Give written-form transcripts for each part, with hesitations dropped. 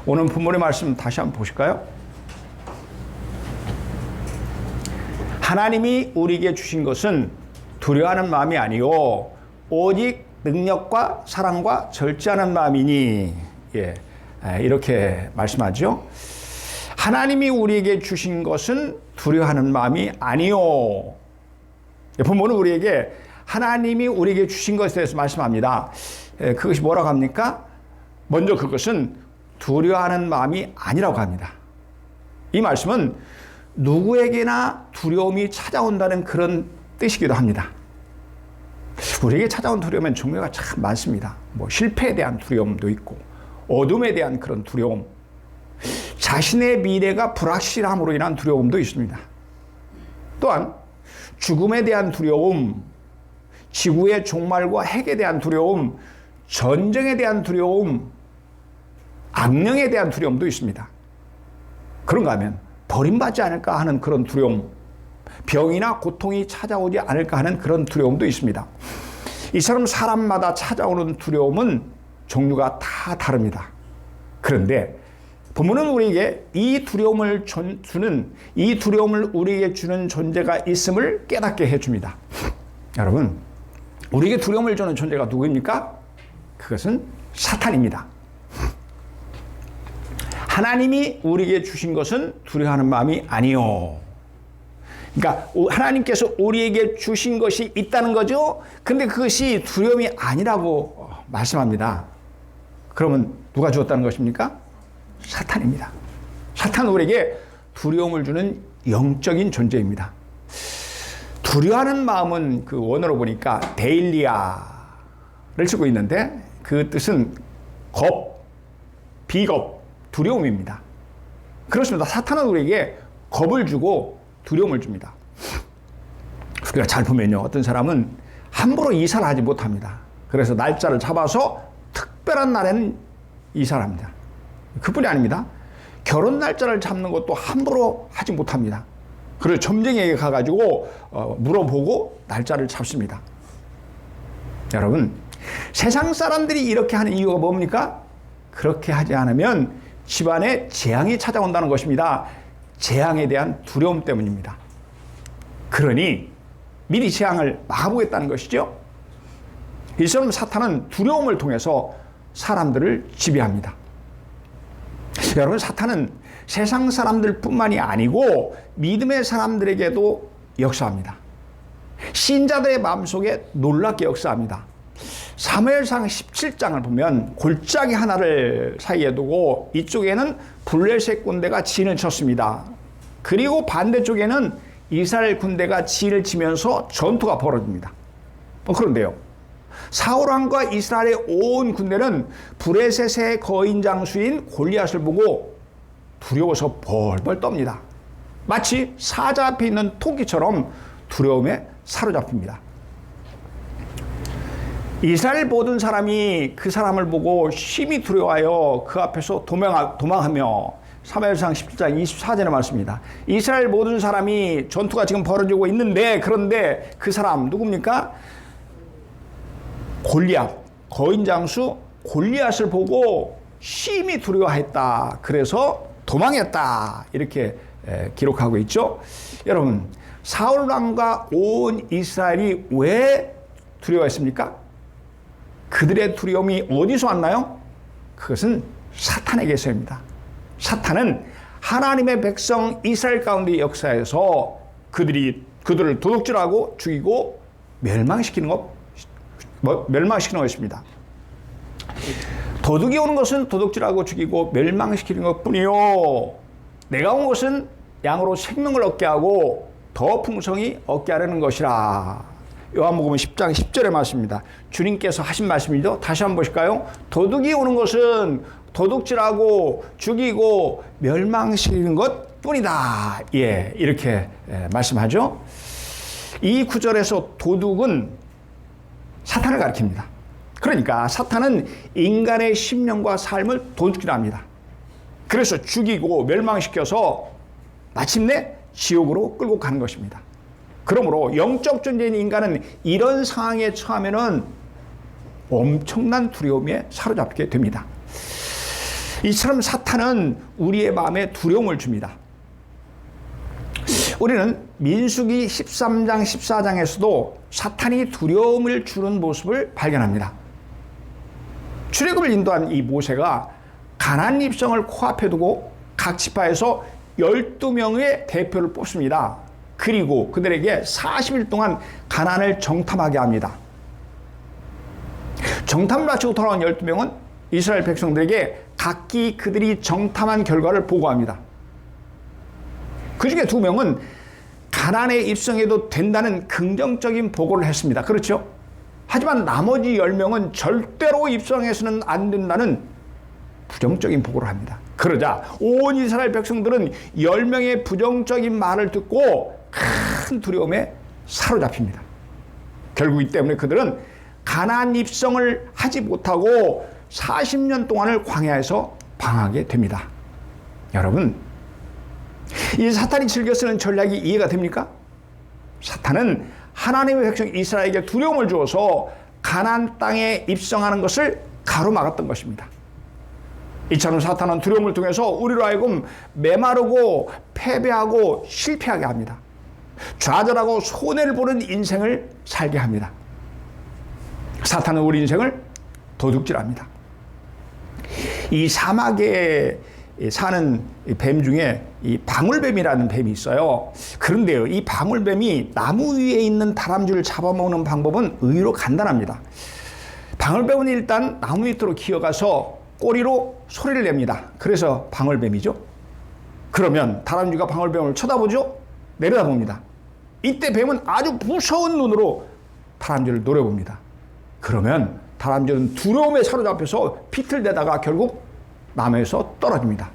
오늘 본문의 말씀 다시 한번 보실까요? 하나님이 우리에게 주신 것은 두려워하는 마음이 아니요 오직 능력과 사랑과 절제하는 마음이니. 이렇게 말씀하죠. 하나님이 우리에게 주신 것은 두려워하는 마음이 아니요. 본문은 우리에게 하나님이 우리에게 주신 것에 대해서 말씀합니다. 그것이 뭐라고 합니까? 먼저 그것은 두려워하는 마음이 아니라고 합니다. 이 말씀은 누구에게나 두려움이 찾아온다는 그런 뜻이기도 합니다. 우리에게 찾아온 두려움은 종류가 참 많습니다. 실패에 대한 두려움도 있고, 어둠에 대한 그런 두려움, 자신의 미래가 불확실함으로 인한 두려움도 있습니다. 또한 죽음에 대한 두려움, 지구의 종말과 핵에 대한 두려움, 전쟁에 대한 두려움, 악령에 대한 두려움도 있습니다. 그런가 하면 버림받지 않을까 하는 그런 두려움, 병이나 고통이 찾아오지 않을까 하는 그런 두려움도 있습니다. 이처럼 사람마다 찾아오는 두려움은 종류가 다 다릅니다. 그런데 본문은 우리에게 이 두려움을 우리에게 주는 존재가 있음을 깨닫게 해줍니다. 여러분, 우리에게 두려움을 주는 존재가 누구입니까? 그것은 사탄입니다. 하나님이 우리에게 주신 것은 두려워하는 마음이 아니요. 그러니까 하나님께서 우리에게 주신 것이 있다는 거죠. 근데 그것이 두려움이 아니라고 말씀합니다. 그러면 누가 주었다는 것입니까? 사탄입니다. 사탄은 우리에게 두려움을 주는 영적인 존재입니다. 두려워하는 마음은 그 원어로 보니까 데일리아를 쓰고 있는데 그 뜻은 겁, 비겁, 두려움입니다. 그렇습니다. 사탄은 우리에게 겁을 주고 두려움을 줍니다. 우리가 잘 보면요, 어떤 사람은 함부로 이사를 하지 못합니다. 그래서 날짜를 잡아서 특별한 날에는 이사를 합니다. 그뿐이 아닙니다. 결혼 날짜를 잡는 것도 함부로 하지 못합니다. 그래서 점쟁이에게 가가지고 물어보고 날짜를 잡습니다. 여러분, 세상 사람들이 이렇게 하는 이유가 뭡니까? 그렇게 하지 않으면 집안에 재앙이 찾아온다는 것입니다. 재앙에 대한 두려움 때문입니다. 그러니 미리 재앙을 막아보겠다는 것이죠. 이처럼 사탄은 두려움을 통해서 사람들을 지배합니다. 여러분, 사탄은 세상 사람들뿐만이 아니고 믿음의 사람들에게도 역사합니다. 신자들의 마음속에 놀랍게 역사합니다. 사무엘상 17장을 보면 골짜기 하나를 사이에 두고 이쪽에는 블레셋 군대가 진을 쳤습니다. 그리고 반대쪽에는 이스라엘 군대가 진을 치면서 전투가 벌어집니다. 그런데요, 사울왕과 이스라엘의 온 군대는 블레셋의 거인 장수인 골리앗을 보고 두려워서 벌벌 떱니다. 마치 사자 앞에 있는 토끼처럼 두려움에 사로잡힙니다. 이스라엘 모든 사람이 그 사람을 보고 심히 두려워하여 그 앞에서 도망하며, 사무엘상 17장 24절의 말씀입니다. 이스라엘 모든 사람이 전투가 지금 벌어지고 있는데, 그런데 그 사람 누굽니까? 골리앗, 거인 장수 골리앗을 보고 심히 두려워했다. 그래서 도망했다. 이렇게 기록하고 있죠. 여러분, 사울 왕과 온 이스라엘이 왜 두려워했습니까? 그들의 두려움이 어디서 왔나요? 그것은 사탄에게서입니다. 사탄은 하나님의 백성 이스라엘 가운데 역사에서 그들을 도둑질하고 죽이고 멸망시키는 것입니다. 도둑이 오는 것은 도둑질하고 죽이고 멸망시키는 것뿐이요, 내가 온 것은 양으로 생명을 얻게 하고 더 풍성히 얻게 하려는 것이라. 요한복음 10장 10절의 말씀입니다. 주님께서 하신 말씀이죠. 다시 한번 보실까요? 도둑이 오는 것은 도둑질하고 죽이고 멸망시키는 것뿐이다. 이렇게 말씀하죠. 이 구절에서 도둑은 사탄을 가리킵니다. 그러니까 사탄은 인간의 심령과 삶을 도둑질합니다. 그래서 죽이고 멸망시켜서 마침내 지옥으로 끌고 가는 것입니다. 그러므로 영적 존재인 인간은 이런 상황에 처하면은 엄청난 두려움에 사로잡게 됩니다. 이처럼 사탄은 우리의 마음에 두려움을 줍니다. 우리는 민수기 13장, 14장에서도 사탄이 두려움을 주는 모습을 발견합니다. 출애굽을 인도한 이 모세가 가나안 입성을 코앞에 두고 각 지파에서 12명의 대표를 뽑습니다. 그리고 그들에게 40일 동안 가나안을 정탐하게 합니다. 정탐을 마치고 돌아온 12명은 이스라엘 백성들에게 각기 그들이 정탐한 결과를 보고합니다. 그 중에 2명은 가나안에 입성해도 된다는 긍정적인 보고를 했습니다. 그렇죠? 하지만 나머지 10명은 절대로 입성해서는 안 된다는 부정적인 보고를 합니다. 그러자 온 이스라엘 백성들은 10명의 부정적인 말을 듣고 큰 두려움에 사로잡힙니다. 결국 이 때문에 그들은 가나안 입성을 하지 못하고 40년 동안을 광야에서 방황하게 됩니다. 여러분, 이 사탄이 즐겨 쓰는 전략이 이해가 됩니까? 사탄은 하나님의 백성 이스라엘에게 두려움을 주어서 가나안 땅에 입성하는 것을 가로막았던 것입니다. 이처럼 사탄은 두려움을 통해서 우리로 하여금 메마르고 패배하고 실패하게 합니다. 좌절하고 손해를 보는 인생을 살게 합니다. 사탄은 우리 인생을 도둑질합니다. 이 사막에 사는 뱀 중에 이 방울뱀이라는 뱀이 있어요. 그런데요, 이 방울뱀이 나무 위에 있는 다람쥐를 잡아먹는 방법은 의외로 간단합니다. 방울뱀은 일단 나무 밑으로 기어가서 꼬리로 소리를 냅니다. 그래서 방울뱀이죠. 그러면 다람쥐가 방울뱀을 쳐다보죠? 내려다봅니다. 이때 뱀은 아주 무서운 눈으로 다람쥐를 노려봅니다. 그러면 다람쥐는 두려움에 사로잡혀서 비틀대다가 결국 나무에서 떨어집니다.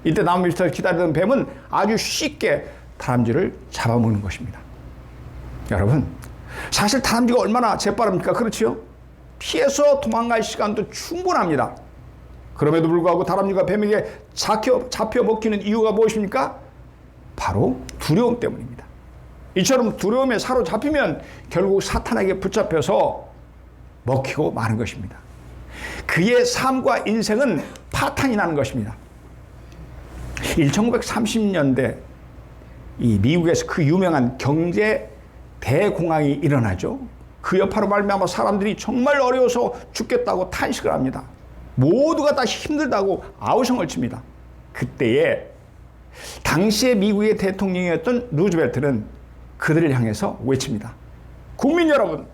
이때 나무 밑에서 기다리던 뱀은 아주 쉽게 다람쥐를 잡아먹는 것입니다. 여러분, 사실 다람쥐가 얼마나 재빠릅니까? 그렇지요? 피해서 도망갈 시간도 충분합니다. 그럼에도 불구하고 다람쥐가 뱀에게 잡혀 먹히는 이유가 무엇입니까? 바로 두려움 때문입니다. 이처럼 두려움에 사로잡히면 결국 사탄에게 붙잡혀서 먹히고 마는 것입니다. 그의 삶과 인생은 파탄이 나는 것입니다. 1930년대 이 미국에서 그 유명한 경제 대공황이 일어나죠. 그 여파로 말미암아 사람들이 정말 어려워서 죽겠다고 탄식을 합니다. 모두가 다 힘들다고 아우성을 칩니다. 그때에 당시의 미국의 대통령이었던 루즈벨트는 그들을 향해서 외칩니다. 국민 여러분,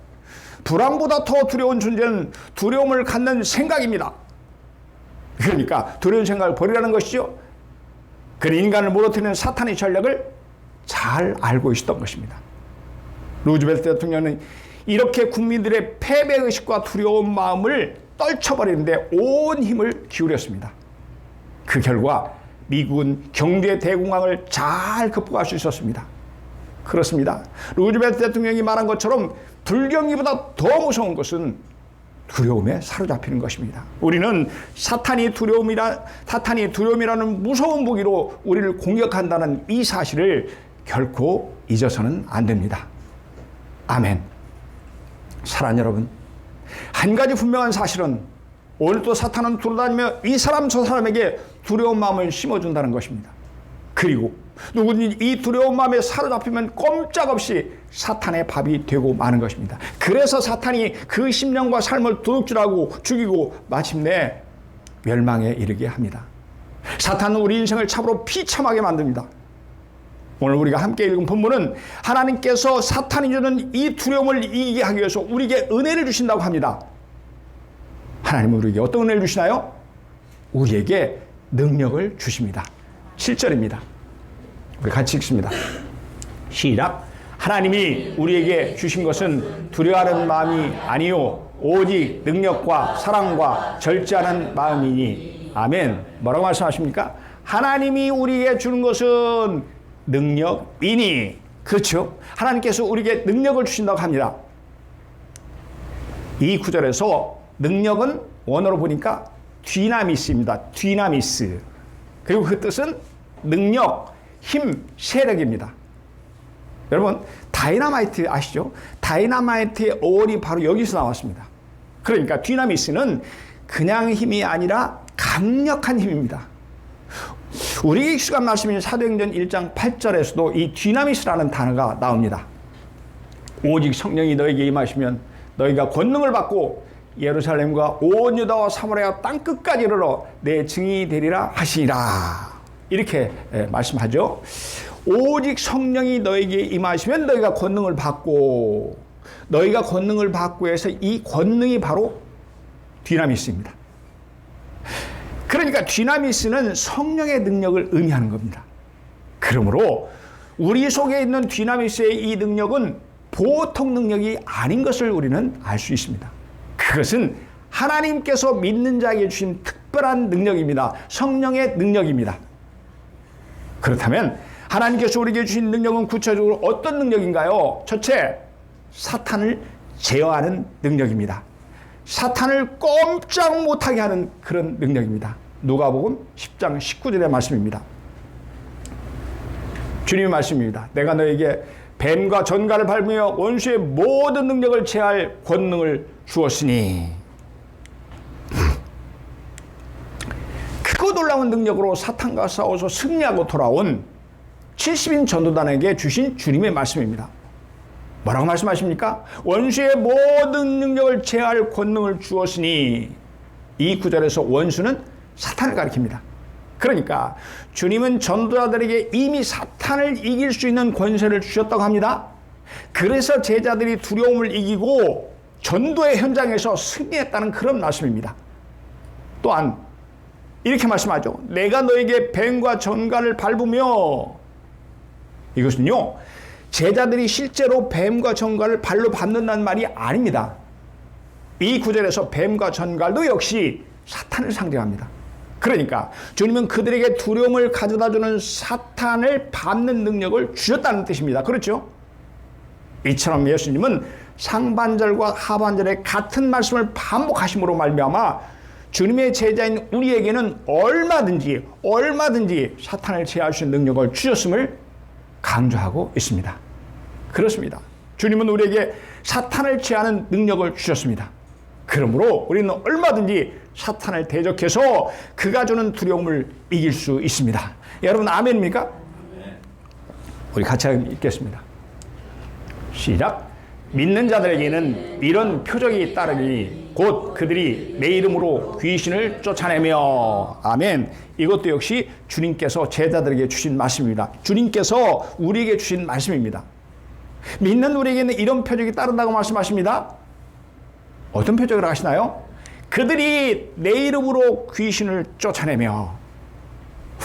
불안보다 더 두려운 존재는 두려움을 갖는 생각입니다. 그러니까 두려운 생각을 버리라는 것이죠. 그는 인간을 무너뜨리는 사탄의 전략을 잘 알고 있었던 것입니다. 루즈벨트 대통령은 이렇게 국민들의 패배의식과 두려운 마음을 떨쳐버리는데 온 힘을 기울였습니다. 그 결과 미국은 경제 대공황을 잘 극복할 수 있었습니다. 그렇습니다. 루즈벨트 대통령이 말한 것처럼 불경기보다 더 무서운 것은 두려움에 사로잡히는 것입니다. 우리는 사탄이 두려움이라는 무서운 무기로 우리를 공격한다는 이 사실을 결코 잊어서는 안 됩니다. 아멘. 사랑하는 여러분, 한 가지 분명한 사실은 오늘도 사탄은 돌아다니며 이 사람 저 사람에게 두려운 마음을 심어준다는 것입니다. 그리고 누구든지 이 두려운 마음에 사로잡히면 꼼짝없이 사탄의 밥이 되고 마는 것입니다. 그래서 사탄이 그 심령과 삶을 도둑질하고 죽이고 마침내 멸망에 이르게 합니다. 사탄은 우리 인생을 참으로 비참하게 만듭니다. 오늘 우리가 함께 읽은 본문은 하나님께서 사탄이 주는 이 두려움을 이기게 하기 위해서 우리에게 은혜를 주신다고 합니다. 하나님은 우리에게 어떤 은혜를 주시나요? 우리에게 능력을 주십니다. 7절입니다. 우리 같이 읽습니다. 시작. 하나님이 우리에게 주신 것은 두려워하는 마음이 아니요 오직 능력과 사랑과 절제하는 마음이니. 아멘. 뭐라고 말씀하십니까? 하나님이 우리에게 주는 것은 능력이니. 그렇죠? 하나님께서 우리에게 능력을 주신다고 합니다. 이 구절에서 능력은 원어로 보니까 디나미스입니다. 디나미스. 그리고 그 뜻은 능력, 힘, 세력입니다. 여러분, 다이너마이트 아시죠? 다이너마이트의 어원이 바로 여기서 나왔습니다. 그러니까 디나미스는 그냥 힘이 아니라 강력한 힘입니다. 우리에게 익숙한 말씀인 사도행전 1장 8절에서도 이 디나미스라는 단어가 나옵니다. 오직 성령이 너에게 임하시면 너희가 권능을 받고 예루살렘과 온 유다와 사마리아 땅끝까지 이르러 내 증인이 되리라 하시니라. 이렇게 말씀하죠. 오직 성령이 너에게 임하시면 너희가 권능을 받고, 너희가 권능을 받고 해서 이 권능이 바로 디나미스입니다. 그러니까 디나미스는 성령의 능력을 의미하는 겁니다. 그러므로 우리 속에 있는 디나미스의 이 능력은 보통 능력이 아닌 것을 우리는 알 수 있습니다. 그것은 하나님께서 믿는 자에게 주신 특별한 능력입니다. 성령의 능력입니다. 그렇다면 하나님께서 우리에게 주신 능력은 구체적으로 어떤 능력인가요? 첫째, 사탄을 제어하는 능력입니다. 사탄을 꼼짝 못하게 하는 그런 능력입니다. 누가복음 10장 19절의 말씀입니다. 주님의 말씀입니다. 내가 너에게 뱀과 전갈을 밟으며 원수의 모든 능력을 제할 권능을 주었으니. 크고 놀라운 능력으로 사탄과 싸워서 승리하고 돌아온 70인 전도단에게 주신 주님의 말씀입니다. 뭐라고 말씀하십니까? 원수의 모든 능력을 제할 권능을 주었으니. 이 구절에서 원수는 사탄을 가리킵니다. 그러니까 주님은 전도자들에게 이미 사탄을 이길 수 있는 권세를 주셨다고 합니다. 그래서 제자들이 두려움을 이기고 전도의 현장에서 승리했다는 그런 말씀입니다. 또한 이렇게 말씀하죠. 내가 너에게 뱀과 전갈을 밟으며. 이것은요, 제자들이 실제로 뱀과 전갈을 발로 밟는다는 말이 아닙니다. 이 구절에서 뱀과 전갈도 역시 사탄을 상징합니다. 그러니까 주님은 그들에게 두려움을 가져다주는 사탄을 밟는 능력을 주셨다는 뜻입니다. 그렇죠? 이처럼 예수님은 상반절과 하반절에 같은 말씀을 반복하심으로 말미암아 주님의 제자인 우리에게는 얼마든지 사탄을 제어할 수 있는 능력을 주셨음을 강조하고 있습니다. 그렇습니다. 주님은 우리에게 사탄을 제하는 능력을 주셨습니다. 그러므로 우리는 얼마든지 사탄을 대적해서 그가 주는 두려움을 이길 수 있습니다. 여러분 아멘입니까? 우리 같이 읽겠습니다. 시작. 믿는 자들에게는 이런 표적이 따르니 곧 그들이 내 이름으로 귀신을 쫓아내며. 아멘. 이것도 역시 주님께서 제자들에게 주신 말씀입니다. 주님께서 우리에게 주신 말씀입니다. 믿는 우리에게는 이런 표적이 따른다고 말씀하십니다. 어떤 표적을 하시나요? 그들이 내 이름으로 귀신을 쫓아내며.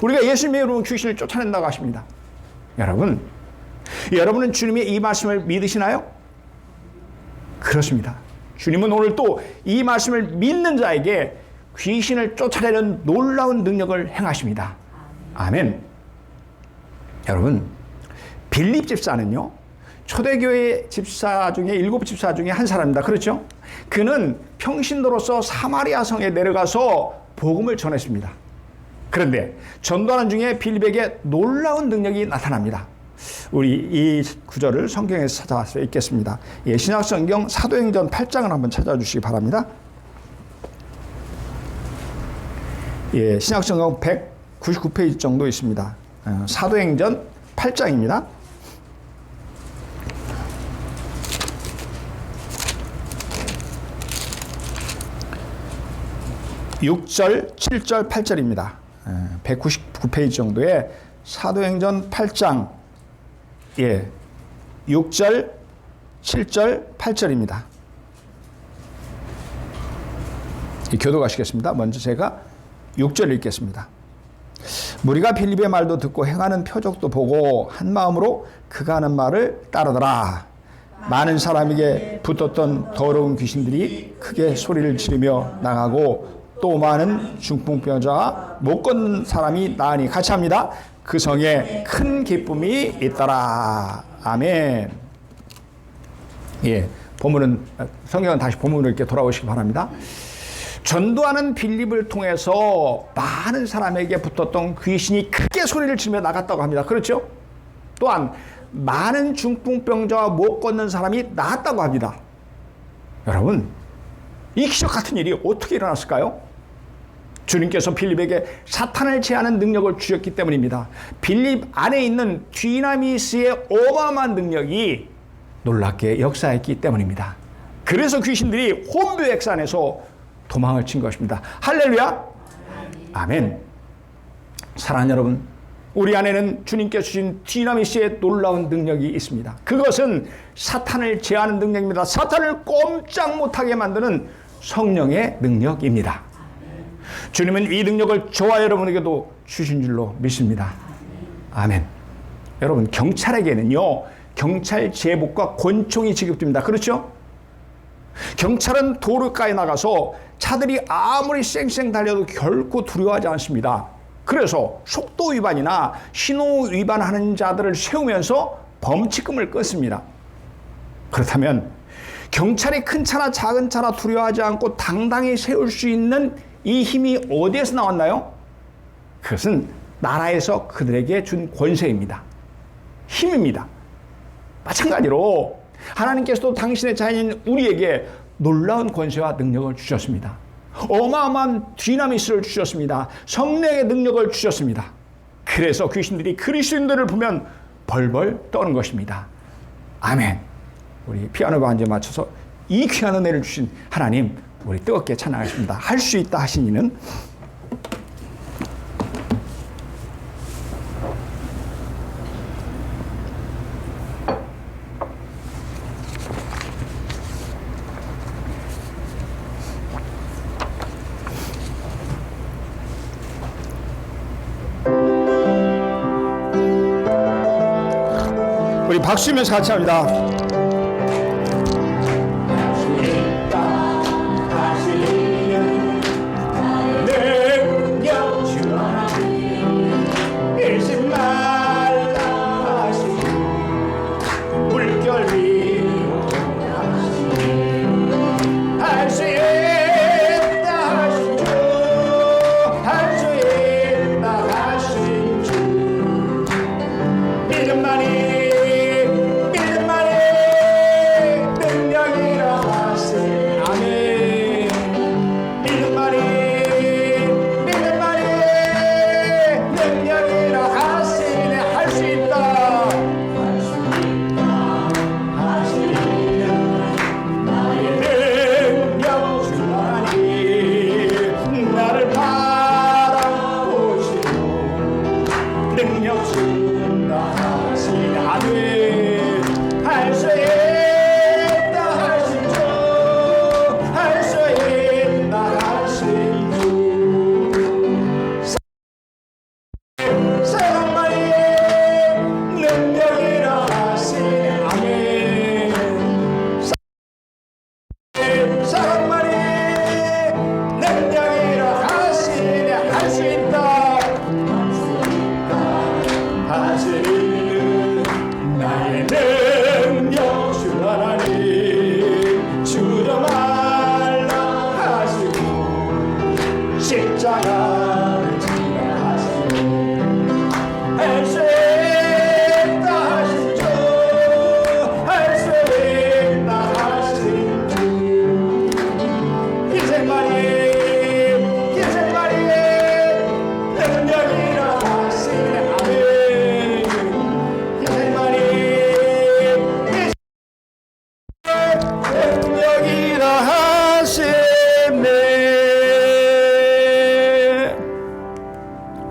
우리가 예수님의 이름으로 귀신을 쫓아낸다고 하십니다. 여러분은 주님의 이 말씀을 믿으시나요? 그렇습니다. 주님은 오늘 또 이 말씀을 믿는 자에게 귀신을 쫓아내는 놀라운 능력을 행하십니다. 아멘. 여러분, 빌립 집사는요, 초대교회 집사 중에 7 집사 중에 한 사람입니다. 그렇죠? 그는 평신도로서 사마리아 성에 내려가서 복음을 전했습니다. 그런데 전도하는 중에 빌립에게 놀라운 능력이 나타납니다. 우리 이 구절을 성경에서 찾아와서 읽겠습니다. 예, 신약성경 사도행전 8장을 한번 찾아주시기 바랍니다. 예, 신약성경 199페이지 정도 있습니다. 사도행전 8장입니다. 6절, 7절, 8절입니다. 199페이지 정도의 사도행전 8장 6절, 7절, 8절입니다. 교도가시겠습니다. 먼저 제가 6절 읽겠습니다. 무리가 빌립의 말도 듣고 행하는 표적도 보고 한 마음으로 그가 하는 말을 따르더라. 많은 사람에게 붙었던 더러운 귀신들이 크게 소리를 지르며 나가고 또 많은 중풍병자와 못 걷는 사람이 나으니. 같이 합니다. 그 성에 큰 기쁨이 있더라. 아멘. 예, 성경은 다시 본문으로 이렇게 돌아오시기 바랍니다. 전도하는 빌립을 통해서 많은 사람에게 붙었던 귀신이 크게 소리를 지르며 나갔다고 합니다. 그렇죠? 또한 많은 중풍병자와 못 걷는 사람이 나았다고 합니다. 여러분, 이 기적 같은 일이 어떻게 일어났을까요? 주님께서 빌립에게 사탄을 제하는 능력을 주셨기 때문입니다. 빌립 안에 있는 디나미스의 어마어마한 능력이 놀랍게 역사했기 때문입니다. 그래서 귀신들이 혼비백산에서 도망을 친 것입니다. 할렐루야! 아멘. 사랑하는 여러분, 우리 안에는 주님께서 주신 디나미스의 놀라운 능력이 있습니다. 그것은 사탄을 제하는 능력입니다. 사탄을 꼼짝 못하게 만드는 성령의 능력입니다. 주님은 이 능력을 저와 여러분에게도 주신 줄로 믿습니다. 아멘. 여러분, 경찰에게는요, 경찰 제복과 권총이 지급됩니다. 그렇죠? 경찰은 도로가에 나가서 차들이 아무리 쌩쌩 달려도 결코 두려워하지 않습니다. 그래서 속도 위반이나 신호 위반하는 자들을 세우면서 범칙금을 끊습니다. 그렇다면 경찰이 큰 차나 작은 차나 두려워하지 않고 당당히 세울 수 있는 이 힘이 어디에서 나왔나요? 그것은 나라에서 그들에게 준 권세입니다. 힘입니다. 마찬가지로 하나님께서도 당신의 자녀인 우리에게 놀라운 권세와 능력을 주셨습니다. 어마어마한 디나미스를 주셨습니다. 성령의 능력을 주셨습니다. 그래서 귀신들이 그리스도인들을 보면 벌벌 떠는 것입니다. 아멘. 우리 피아노 반주에 맞춰서 이 귀한 은혜를 주신 하나님, 우리 뜨겁게 찬양하겠습니다. 할 수 있다 하신 이는 우리 박수면서 같이 합니다.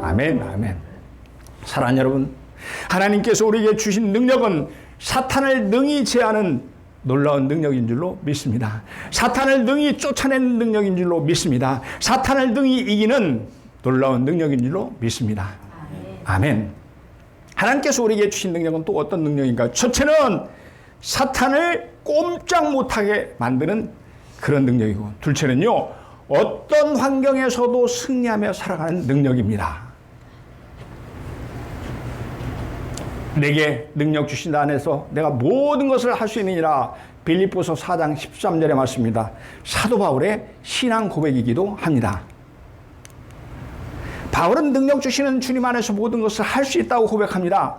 아멘, 아멘. 사랑하는 여러분, 하나님께서 우리에게 주신 능력은 사탄을 능히 제하는 놀라운 능력인 줄로 믿습니다. 사탄을 능히 쫓아내는 능력인 줄로 믿습니다. 사탄을 능히 이기는 놀라운 능력인 줄로 믿습니다. 아멘. 하나님께서 우리에게 주신 능력은 또 어떤 능력인가요? 첫째는 사탄을 꼼짝 못하게 만드는 그런 능력이고, 둘째는요, 어떤 환경에서도 승리하며 살아가는 능력입니다. 내게 능력 주신다 안에서 내가 모든 것을 할 수 있느니라. 빌립보서 4장 13절의 말씀입니다. 사도 바울의 신앙 고백이기도 합니다. 바울은 능력 주시는 주님 안에서 모든 것을 할 수 있다고 고백합니다.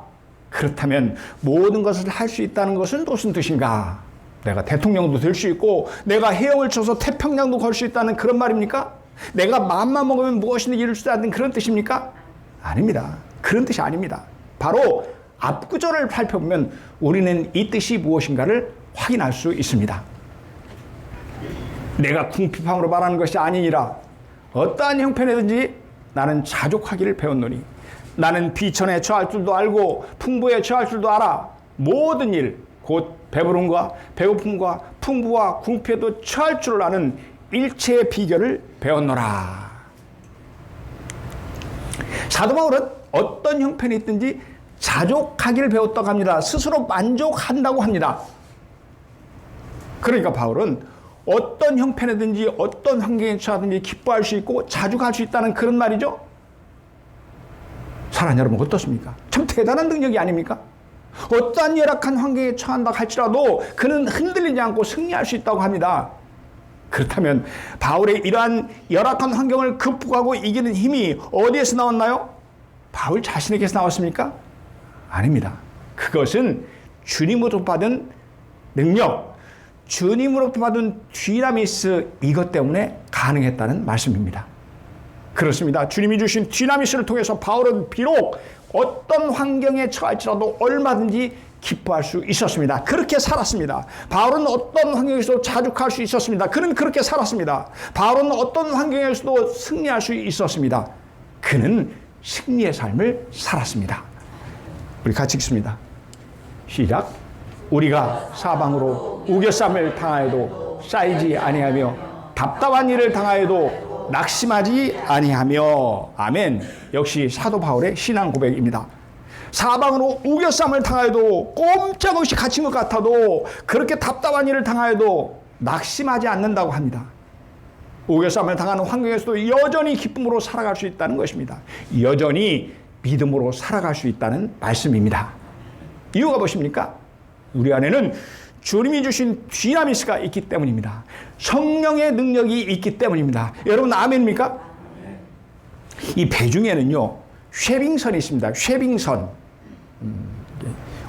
그렇다면 모든 것을 할 수 있다는 것은 무슨 뜻인가? 내가 대통령도 될 수 있고 내가 해영을 쳐서 태평양도 걸 수 있다는 그런 말입니까? 내가 마음만 먹으면 무엇이든지 이룰 수 있다는 그런 뜻입니까? 아닙니다. 그런 뜻이 아닙니다. 바로 앞구절을 살펴보면 우리는 이 뜻이 무엇인가를 확인할 수 있습니다. 내가 궁핍함으로 말하는 것이 아니니라. 어떠한 형편이든지 나는 자족하기를 배웠노니 나는 비천에 처할 줄도 알고 풍부에 처할 줄도 알아. 모든 일, 곧 배부름과 배고픔과 풍부와 궁핍에도 처할 줄 아는 일체의 비결을 배웠노라. 사도 바울은 어떤 형편이 있든지 자족하기를 배웠다고 합니다. 스스로 만족한다고 합니다. 그러니까 바울은 어떤 형편이든지 어떤 환경에 처하든지 기뻐할 수 있고 자족할 수 있다는 그런 말이죠. 사랑하는 여러분 어떻습니까? 참 대단한 능력이 아닙니까? 어떠한 열악한 환경에 처한다 할지라도 그는 흔들리지 않고 승리할 수 있다고 합니다. 그렇다면 바울의 이러한 열악한 환경을 극복하고 이기는 힘이 어디에서 나왔나요? 바울 자신에게서 나왔습니까? 아닙니다. 그것은 주님으로부터 받은 능력, 주님으로부터 받은 디나미스 이것 때문에 가능했다는 말씀입니다. 그렇습니다. 주님이 주신 디나미스를 통해서 바울은 비록 어떤 환경에 처할지라도 얼마든지 기뻐할 수 있었습니다. 그렇게 살았습니다. 바울은 어떤 환경에서도 자족할 수 있었습니다. 그는 그렇게 살았습니다. 바울은 어떤 환경에서도 승리할 수 있었습니다. 그는 승리의 삶을 살았습니다. 우리 같이 읽습니다. 시작. 우리가 사방으로 우겨쌈을 당하여도 쌓이지 아니하며 답답한 일을 당하여도 낙심하지 아니하며. 아멘. 역시 사도 바울의 신앙 고백입니다. 사방으로 우겨쌈을 당하여도 꼼짝없이 갇힌 것 같아도 그렇게 답답한 일을 당하여도 낙심하지 않는다고 합니다. 우겨쌈을 당하는 환경에서도 여전히 기쁨으로 살아갈 수 있다는 것입니다. 여전히 믿음으로 살아갈 수 있다는 말씀입니다. 이유가 무엇입니까? 우리 안에는 주님이 주신 디나미스가 있기 때문입니다. 성령의 능력이 있기 때문입니다. 여러분 아멘입니까? 이 배 중에는요 쉐빙선이 있습니다. 쉐빙선,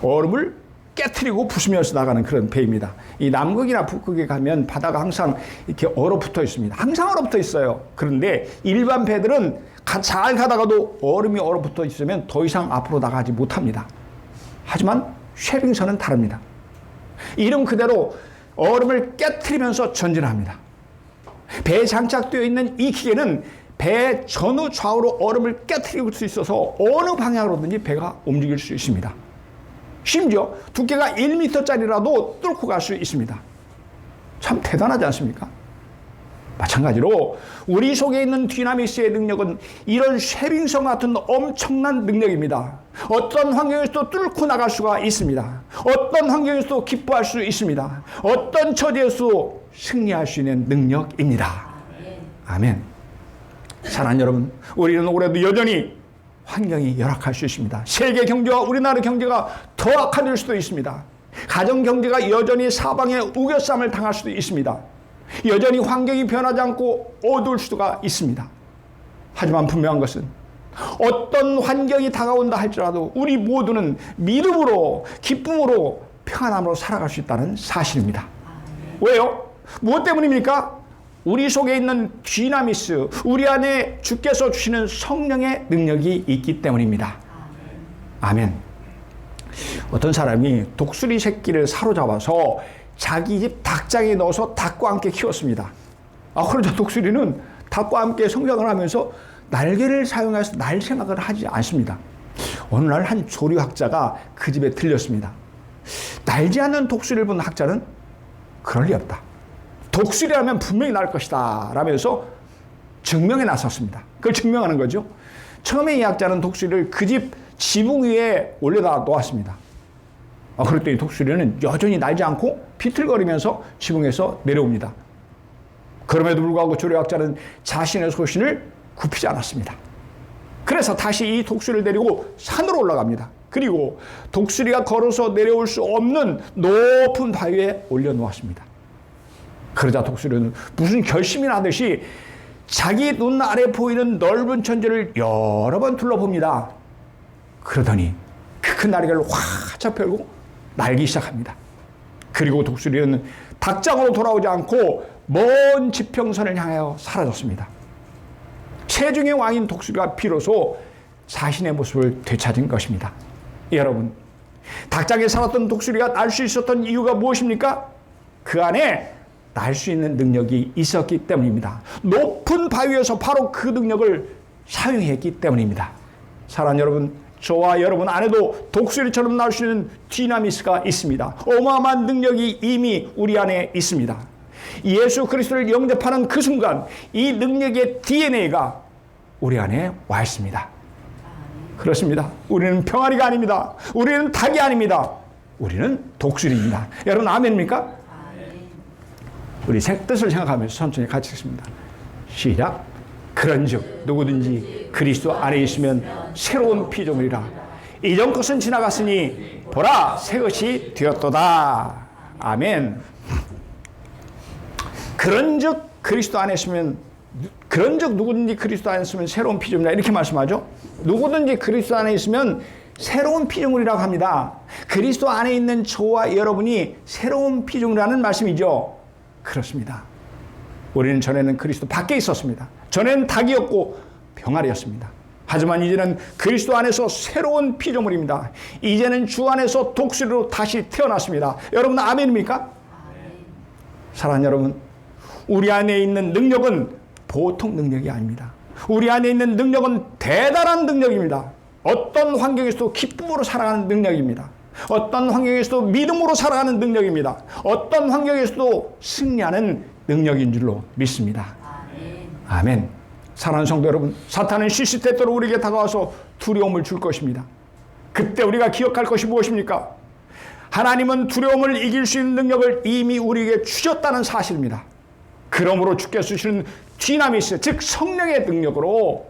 얼음을 깨트리고 부수면서 나가는 그런 배입니다. 이 남극이나 북극에 가면 바다가 항상 이렇게 얼어붙어 있습니다. 항상 얼어붙어 있어요. 그런데 일반 배들은 잘 가다가도 얼음이 얼어붙어 있으면 더 이상 앞으로 나가지 못합니다. 하지만 쉐빙선은 다릅니다. 이름 그대로 얼음을 깨트리면서 전진합니다. 배에 장착되어 있는 이 기계는 배 전후 좌우로 얼음을 깨트릴 수 있어서 어느 방향으로든지 배가 움직일 수 있습니다. 심지어 두께가 1m짜리라도 뚫고 갈 수 있습니다. 참 대단하지 않습니까? 마찬가지로 우리 속에 있는 디나미스의 능력은 이런 쉐빙선 같은 엄청난 능력입니다. 어떤 환경에서도 뚫고 나갈 수가 있습니다. 어떤 환경에서도 기뻐할 수 있습니다. 어떤 처지에서도 승리할 수 있는 능력입니다. 아멘. 사랑하는 여러분, 우리는 올해도 여전히 환경이 열악할 수 있습니다. 세계 경제와 우리나라 경제가 더 악화될 수도 있습니다. 가정 경제가 여전히 사방에 우겨쌈을 당할 수도 있습니다. 여전히 환경이 변하지 않고 어두울 수가 있습니다. 하지만 분명한 것은 어떤 환경이 다가온다 할지라도 우리 모두는 믿음으로 기쁨으로 평안함으로 살아갈 수 있다는 사실입니다. 왜요? 무엇 때문입니까? 우리 속에 있는 디나미스, 우리 안에 주께서 주시는 성령의 능력이 있기 때문입니다. 아멘. 어떤 사람이 독수리 새끼를 사로잡아서 자기 집 닭장에 넣어서 닭과 함께 키웠습니다. 그러자 독수리는 닭과 함께 성장을 하면서 날개를 사용해서 날 생각을 하지 않습니다. 어느 날 한 조류학자가 그 집에 들렸습니다. 날지 않는 독수리를 본 학자는 그럴 리 없다. 독수리라면 분명히 날 것이다 라면서 증명에 나섰습니다. 그걸 증명하는 거죠. 처음에 이 학자는 독수리를 그 집 지붕 위에 올려다 놓았습니다. 그랬더니 독수리는 여전히 날지 않고 비틀거리면서 지붕에서 내려옵니다. 그럼에도 불구하고 조류학자는 자신의 소신을 굽히지 않았습니다. 그래서 다시 이 독수리를 데리고 산으로 올라갑니다. 그리고 독수리가 걸어서 내려올 수 없는 높은 바위에 올려놓았습니다. 그러자 독수리는 무슨 결심이 나듯이 자기 눈 아래 보이는 넓은 천지를 여러 번 둘러봅니다. 그러더니 그 큰 날개를 활짝 펴고 날기 시작합니다. 그리고 독수리는 닭장으로 돌아오지 않고 먼 지평선을 향하여 사라졌습니다. 체중의 왕인 독수리가 비로소 자신의 모습을 되찾은 것입니다. 여러분, 닭장에 살았던 독수리가 날 수 있었던 이유가 무엇입니까? 그 안에 날 수 있는 능력이 있었기 때문입니다. 높은 바위에서 바로 그 능력을 사용했기 때문입니다. 사랑하는 여러분, 저와 여러분 안에도 독수리처럼 날 수 있는 디나미스가 있습니다. 어마어마한 능력이 이미 우리 안에 있습니다. 예수 그리스도를 영접하는 그 순간 이 능력의 DNA가 우리 안에 와 있습니다. 그렇습니다. 우리는 병아리가 아닙니다. 우리는 닭이 아닙니다. 우리는 독수리입니다. 여러분 아멘입니까? 우리 뜻을 생각하면서 천천히 같이 읽습니다. 시작. 그런즉 누구든지 그리스도 안에 있으면 새로운 피조물이라. 이전 것은 지나갔으니 보라 새 것이 되었도다. 아멘. 그런즉 그리스도 안에 있으면, 그런즉 누구든지 그리스도 안에 있으면 새로운 피조물이라 이렇게 말씀하죠. 누구든지 그리스도 안에 있으면 새로운 피조물이라고 합니다. 그리스도 안에 있는 저와 여러분이 새로운 피조물이라는 말씀이죠. 그렇습니다. 우리는 전에는 그리스도 밖에 있었습니다. 전에는 닭이었고 병아리였습니다. 하지만 이제는 그리스도 안에서 새로운 피조물입니다. 이제는 주 안에서 독수리로 다시 태어났습니다. 여러분 아멘입니까? 아멘. 사랑하는 여러분, 우리 안에 있는 능력은 보통 능력이 아닙니다. 우리 안에 있는 능력은 대단한 능력입니다. 어떤 환경에서도 기쁨으로 살아가는 능력입니다. 어떤 환경에서도 믿음으로 살아가는 능력입니다. 어떤 환경에서도 승리하는 능력인 줄로 믿습니다. 아멘. 사랑하는 성도 여러분, 사탄은 시시때때로 우리에게 다가와서 두려움을 줄 것입니다. 그때 우리가 기억할 것이 무엇입니까? 하나님은 두려움을 이길 수 있는 능력을 이미 우리에게 주셨다는 사실입니다. 그러므로 주께서 주시는 디나미스, 즉 성령의 능력으로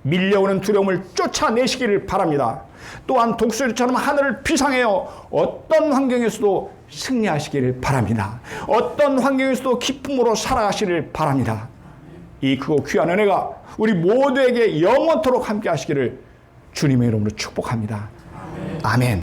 밀려오는 두려움을 쫓아내시기를 바랍니다. 또한 독수리처럼 하늘을 비상하여 어떤 환경에서도 승리하시기를 바랍니다. 어떤 환경에서도 기쁨으로 살아가시기를 바랍니다. 이 크고 귀한 은혜가 우리 모두에게 영원토록 함께 하시기를 주님의 이름으로 축복합니다. 아멘.